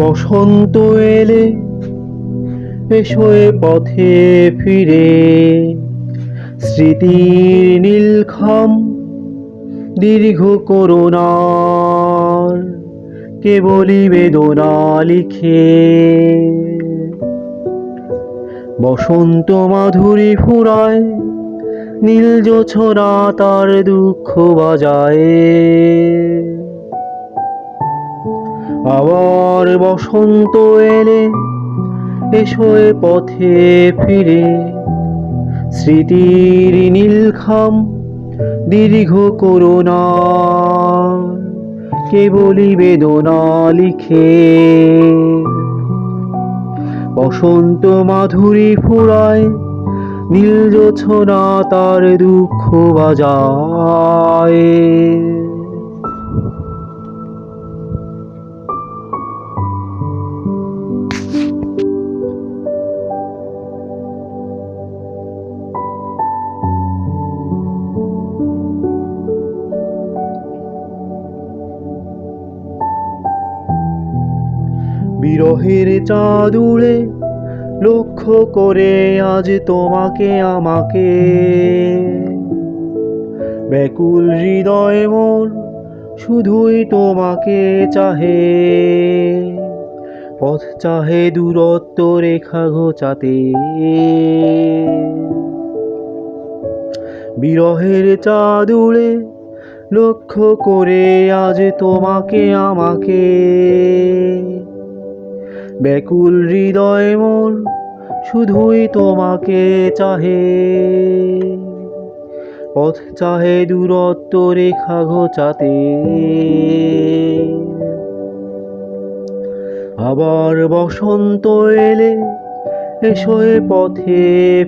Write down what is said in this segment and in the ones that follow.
বসন্ত এলে এসো এ পথে ফিরে, স্মৃতির নীলখাম দীর্ঘ করুণার কেবলই বেদনা লিখে। বসন্ত মাধুরী ফুরায়, নীল জোছনা তার দুঃখ বাজায়। আবার বসন্ত এলে এসো এ পথে ফিরে, স্মৃতির নীলখাম দীর্ঘ করুণা কেবলই বেদনা লিখে। বসন্ত মাধুরী ফুরায়, নীল জোছনা তার দুঃখ বাজায়। বিরহের চাঁদ উড়ে লক্ষ্য করে আজ তোমাকে আমাকে, ব্যাকুল হৃদয় মোর শুধুই তোমাকে চাহে। পথ চাহে দূরত্ব রেখা ঘোচাতে, বিরহের চাঁদ উড়ে লক্ষ্য করে আজ তোমাকে আমাকে, ব্যাকুল হৃদয় মোর শুধুই তোমাকে চাহে। পথ চাহে দূরত্ব রেখা ঘোচাতে। আবার বসন্ত এলে এসো এ পথে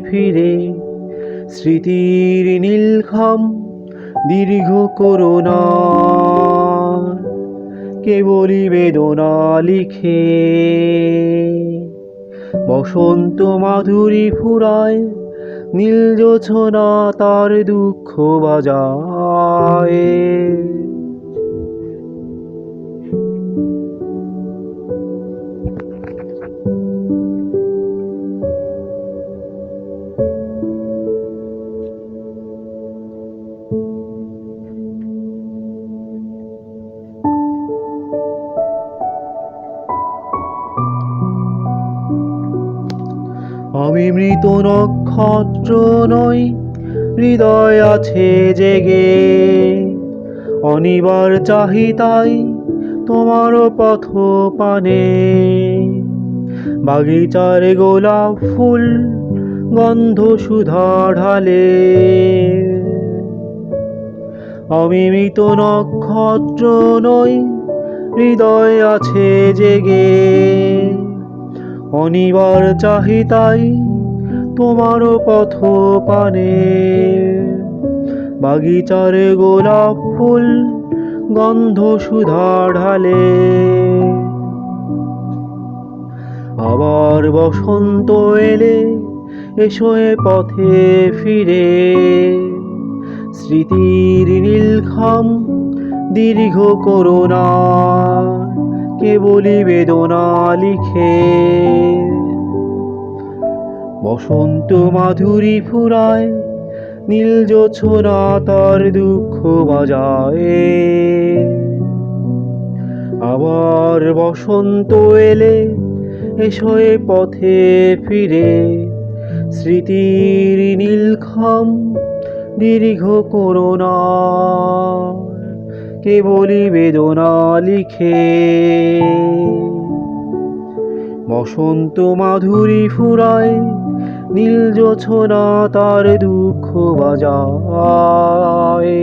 ফিরে, স্মৃতির নীলখাম দীর্ঘ করুণা কেবলই বেদনা লিখে। বসন্ত মাধুরী ফুরায়, নীল জোছনা তার দুঃখ বাজায়। আমি মৃত নক্ষত্র নই, হৃদয় আছে জেগে, অনিবার চাহিতাই তোমার পথ পানে। বাগিচার গোলাপ ফুল গন্ধ সুধা ঢালে, আমি মৃত নক্ষত্র নই, হৃদয় আছে জেগে, অনিবার চাহিতাই তোমার পথ পানে। বাগিচার গোলাপ ফুল গন্ধ সুধা ঢালে। আবার বসন্ত এলে এসো এ পথে ফিরে, স্মৃতির নীলখাম দীর্ঘ করুণা কেবলই বেদনা লিখে। বসন্ত মাধুরী ফুরায়, নীল জোছনা তার দুঃখ বাজায়। আবার বসন্ত এলে এসো এ পথে ফিরে, স্মৃতির নীলখাম দীর্ঘ করুণা কেবলই বেদনা লিখে। বসন্ত মাধুরী ফুরায়, নীল জোছনা তার দুঃখ বাজায়।